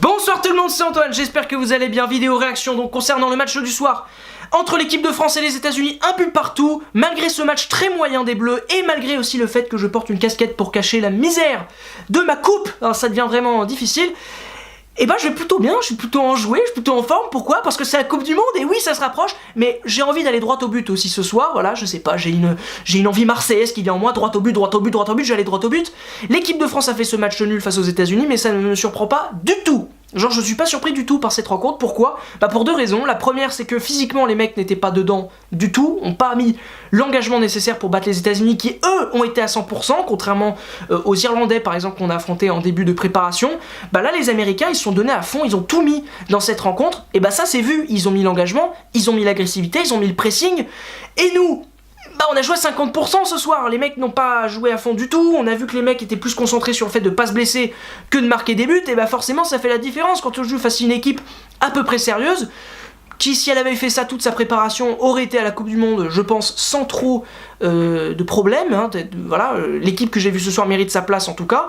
Bonsoir tout le monde, c'est Antoine, j'espère que vous allez bien. Vidéo réaction donc concernant le match du soir entre l'équipe de France et les États-Unis, un but partout, malgré ce match très moyen des Bleus et malgré aussi le fait que je porte une casquette pour cacher la misère de ma coupe, alors ça devient vraiment difficile. Et bah je vais plutôt bien, je suis plutôt enjoué, je suis plutôt en forme. Pourquoi? Parce que c'est la Coupe du Monde et oui ça se rapproche, mais j'ai envie d'aller droit au but aussi ce soir, voilà, je sais pas, j'ai une envie marseillaise qui vient en moi, droit au but, droit au but, droit au but, j'allais droit au but. L'équipe de France a fait ce match nul face aux États-Unis, mais ça ne me surprend pas du tout. Genre je suis pas surpris du tout par cette rencontre, pourquoi? Bah pour deux raisons, la première c'est que physiquement les mecs n'étaient pas dedans du tout, ont pas mis l'engagement nécessaire pour battre les États-Unis qui eux ont été à 100%, contrairement aux Irlandais par exemple qu'on a affronté en début de préparation. Bah là les Américains ils se sont donnés à fond, ils ont tout mis dans cette rencontre, et bah ça c'est vu, ils ont mis l'engagement, ils ont mis l'agressivité, ils ont mis le pressing, et nous bah on a joué à 50% ce soir, les mecs n'ont pas joué à fond du tout, on a vu que les mecs étaient plus concentrés sur le fait de pas se blesser que de marquer des buts, et bah forcément ça fait la différence quand on joue face à une équipe à peu près sérieuse, qui si elle avait fait ça toute sa préparation aurait été à la Coupe du Monde, je pense, sans trop de problèmes, hein, voilà, l'équipe que j'ai vue ce soir mérite sa place en tout cas.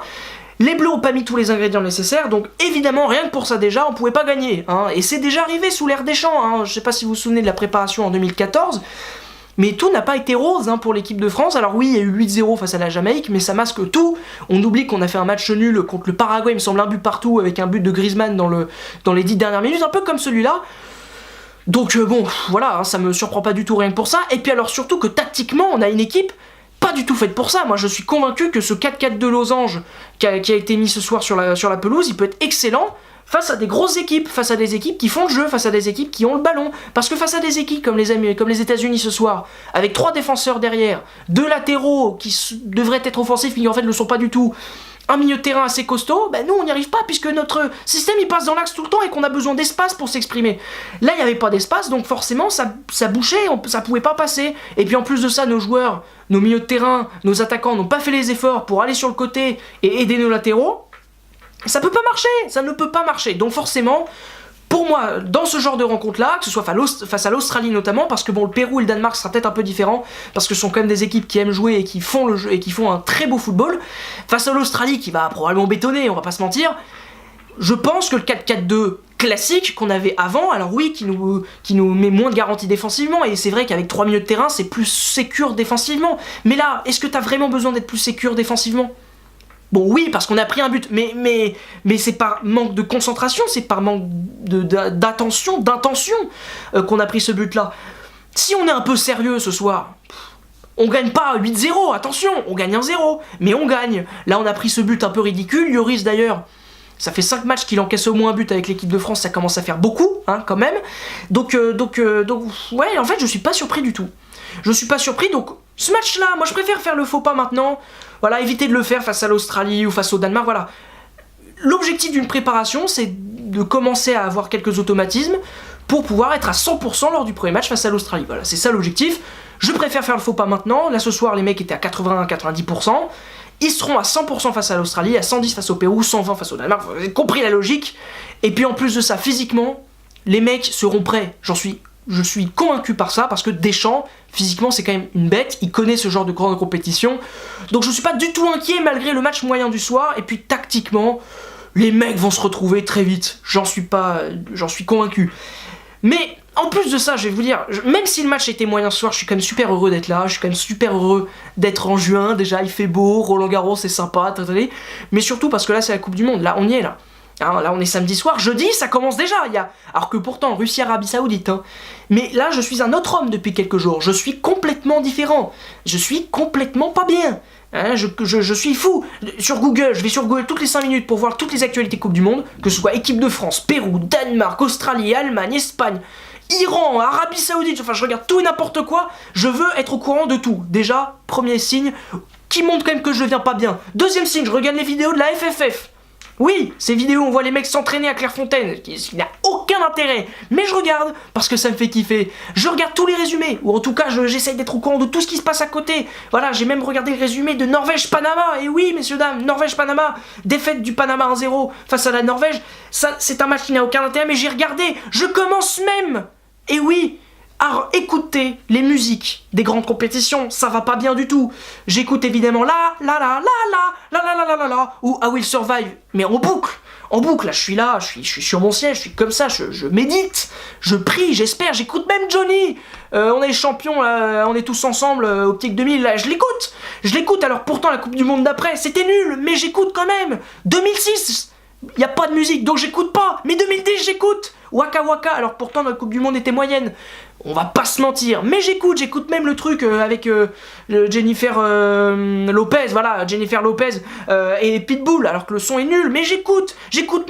Les Bleus ont pas mis tous les ingrédients nécessaires, donc évidemment, rien que pour ça déjà, on pouvait pas gagner, hein, et c'est déjà arrivé sous l'ère Deschamps, hein, je sais pas si vous vous souvenez de la préparation en 2014, mais tout n'a pas été rose hein, pour l'équipe de France. Alors oui, il y a eu 8-0 face à la Jamaïque, mais ça masque tout. On oublie qu'on a fait un match nul contre le Paraguay, il me semble un but partout, avec un but de Griezmann dans les 10 dernières minutes, un peu comme celui-là. Donc bon, voilà, hein, ça me surprend pas du tout rien que pour ça. Et puis alors surtout que tactiquement, on a une équipe pas du tout faite pour ça. Moi je suis convaincu que ce 4-4 de losange qui a été mis ce soir sur la pelouse, il peut être excellent face à des grosses équipes, face à des équipes qui font le jeu, face à des équipes qui ont le ballon. Parce que face à des équipes comme les États-Unis ce soir, avec 3 défenseurs derrière, 2 latéraux qui devraient être offensifs mais qui en fait ne le sont pas du tout, un milieu de terrain assez costaud, ben nous on n'y arrive pas puisque notre système il passe dans l'axe tout le temps et qu'on a besoin d'espace pour s'exprimer. Là il n'y avait pas d'espace donc forcément ça bouchait, ça pouvait pas passer. Et puis en plus de ça nos joueurs, nos milieux de terrain, nos attaquants n'ont pas fait les efforts pour aller sur le côté et aider nos latéraux. Ça peut pas marcher, ça ne peut pas marcher. Donc forcément, pour moi, dans ce genre de rencontre-là, que ce soit face à l'Australie notamment, parce que bon, le Pérou et le Danemark sera peut-être un peu différent, parce que ce sont quand même des équipes qui aiment jouer et qui font le jeu et qui font un très beau football. Face à l'Australie, qui va probablement bétonner, on va pas se mentir, je pense que le 4-4-2 classique qu'on avait avant, alors oui, qui nous met moins de garanties défensivement, et c'est vrai qu'avec 3 milieux de terrain, c'est plus sécure défensivement. Mais là, est-ce que t'as vraiment besoin d'être plus sécure défensivement ? Bon oui, parce qu'on a pris un but, mais c'est par manque de concentration, c'est par manque d'intention qu'on a pris ce but-là. Si on est un peu sérieux ce soir, on gagne pas 8-0, attention, on gagne 1-0, mais on gagne. Là on a pris ce but un peu ridicule, Lloris d'ailleurs, ça fait 5 matchs qu'il encaisse au moins un but avec l'équipe de France, ça commence à faire beaucoup, hein, quand même. Donc ouais, en fait je suis pas surpris du tout. Je suis pas surpris, donc ce match-là, moi je préfère faire le faux pas maintenant, voilà, éviter de le faire face à l'Australie ou face au Danemark, voilà. L'objectif d'une préparation, c'est de commencer à avoir quelques automatismes pour pouvoir être à 100% lors du premier match face à l'Australie, voilà, c'est ça l'objectif. Je préfère faire le faux pas maintenant, là ce soir les mecs étaient à 80-90%, ils seront à 100% face à l'Australie, à 110 face au Pérou, 120 face au Danemark, vous avez compris la logique. Et puis en plus de ça, physiquement, les mecs seront prêts, je suis convaincu par ça, parce que Deschamps, physiquement, c'est quand même une bête, il connaît ce genre de grande compétition, donc je suis pas du tout inquiet malgré le match moyen du soir, et puis tactiquement, les mecs vont se retrouver très vite, j'en suis convaincu. Mais en plus de ça, je vais vous dire, même si le match était moyen ce soir, je suis quand même super heureux d'être là, je suis quand même super heureux d'être en juin, déjà il fait beau, Roland Garros c'est sympa, mais surtout parce que là c'est la Coupe du Monde, là on y est là. Hein, là on est samedi soir, jeudi ça commence déjà, alors que pourtant Russie, Arabie Saoudite, hein. Mais là je suis un autre homme depuis quelques jours, je suis complètement différent, je suis complètement pas bien, hein, je suis fou. Sur Google, je vais sur Google toutes les 5 minutes pour voir toutes les actualités Coupe du Monde, que ce soit équipe de France, Pérou, Danemark, Australie, Allemagne, Espagne, Iran, Arabie Saoudite, enfin je regarde tout et n'importe quoi, je veux être au courant de tout. Déjà, premier signe qui montre quand même que je viens pas bien. Deuxième signe, je regarde les vidéos de la FFF. Oui, ces vidéos où on voit les mecs s'entraîner à Clairefontaine, qui n'a aucun intérêt, mais je regarde parce que ça me fait kiffer. Je regarde tous les résumés, ou en tout cas j'essaye d'être au courant de tout ce qui se passe à côté. Voilà, j'ai même regardé le résumé de Norvège-Panama, et oui messieurs dames, Norvège-Panama, défaite du Panama 1-0 face à la Norvège, ça c'est un match qui n'a aucun intérêt, mais j'ai regardé, je commence même. Et oui, à écouter les musiques des grandes compétitions, ça va pas bien du tout. J'écoute évidemment la ou I Will Survive, mais en boucle, là, je suis sur mon siège, je suis comme ça, je médite, je prie, j'espère, j'écoute même Johnny. On est les champions, là, on est tous ensemble, Optique 2000, là, je l'écoute, alors pourtant la Coupe du Monde d'après, c'était nul, mais j'écoute quand même. 2006, y a pas de musique, donc j'écoute pas, mais 2010, j'écoute. Waka Waka, alors pourtant notre Coupe du Monde était moyenne. On va pas se mentir, mais j'écoute même le truc avec Jennifer Lopez, voilà, Jennifer Lopez et Pitbull, alors que le son est nul, mais j'écoute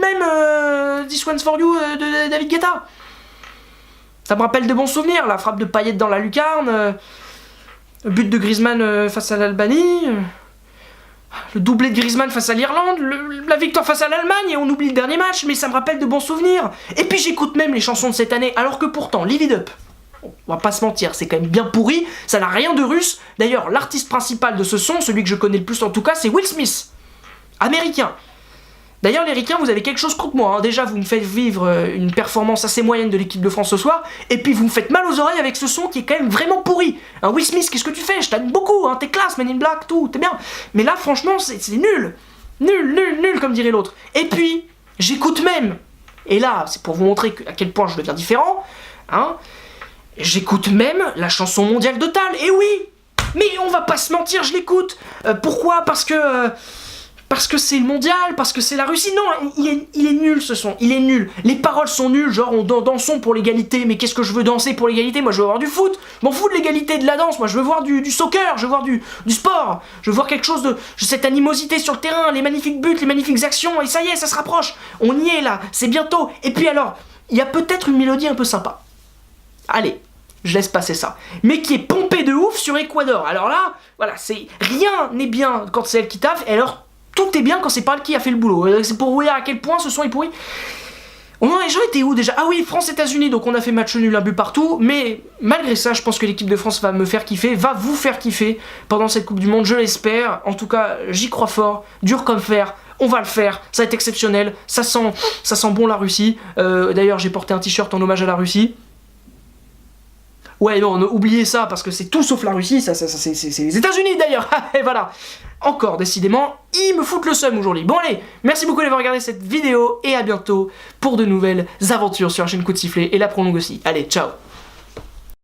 même This One's For You de David Guetta. Ça me rappelle de bons souvenirs, la frappe de Payet dans la lucarne, le but de Griezmann face à l'Albanie, le doublé de Griezmann face à l'Irlande, la victoire face à l'Allemagne, et on oublie le dernier match, mais ça me rappelle de bons souvenirs. Et puis j'écoute même les chansons de cette année, alors que pourtant, Live It Up, on va pas se mentir, c'est quand même bien pourri, ça n'a rien de russe. D'ailleurs, l'artiste principal de ce son, celui que je connais le plus en tout cas, c'est Will Smith, américain. D'ailleurs, les ricains, vous avez quelque chose contre moi, hein. Déjà, vous me faites vivre une performance assez moyenne de l'équipe de France ce soir, et puis vous me faites mal aux oreilles avec ce son qui est quand même vraiment pourri. Hein, Will Smith, qu'est-ce que tu fais? Je t'aime beaucoup, hein, t'es classe, Man in Black, tout, t'es bien. Mais là, franchement, c'est nul. Nul, comme dirait l'autre. Et puis, j'écoute même, et là, c'est pour vous montrer à quel point je deviens différent, hein, j'écoute même la chanson mondiale de Tal, et oui. Mais on va pas se mentir, je l'écoute. Pourquoi? Parce que c'est le mondial, parce que c'est la Russie. Non, il est nul ce son, il est nul. Les paroles sont nulles, genre on dansons pour l'égalité. Mais qu'est-ce que je veux danser pour l'égalité? Moi je veux voir du foot, je m'en fous de l'égalité de la danse. Moi je veux voir du soccer, je veux voir du sport. Je veux voir quelque chose de... cette animosité sur le terrain, les magnifiques buts, les magnifiques actions. Et ça y est, ça se rapproche. On y est là, c'est bientôt. Et puis alors, il y a peut-être une mélodie un peu sympa. Allez, je laisse passer ça. Mais qui est pompée de ouf sur Ecuador. Alors là, voilà, rien n'est bien quand c'est elle qui taffe. Et alors, tout est bien quand c'est pas elle qui a fait le boulot. C'est pour vous dire à quel point ce son est pourri. Les gens étaient où déjà? Ah oui, France-États-Unis, donc on a fait match nul, un but partout. Mais malgré ça, je pense que l'équipe de France va me faire kiffer, va vous faire kiffer pendant cette Coupe du Monde, je l'espère. En tout cas, j'y crois fort, dur comme fer. On va le faire, ça va être exceptionnel. Ça sent bon la Russie. D'ailleurs, j'ai porté un t-shirt en hommage à la Russie. Ouais, non, oubliez ça, parce que c'est tout sauf la Russie, c'est les États-Unis d'ailleurs. Et voilà. Encore, décidément, ils me foutent le seum aujourd'hui. Bon allez, merci beaucoup d'avoir regardé cette vidéo, et à bientôt pour de nouvelles aventures sur la chaîne Coup de Sifflet, et la prolongue aussi. Allez, ciao.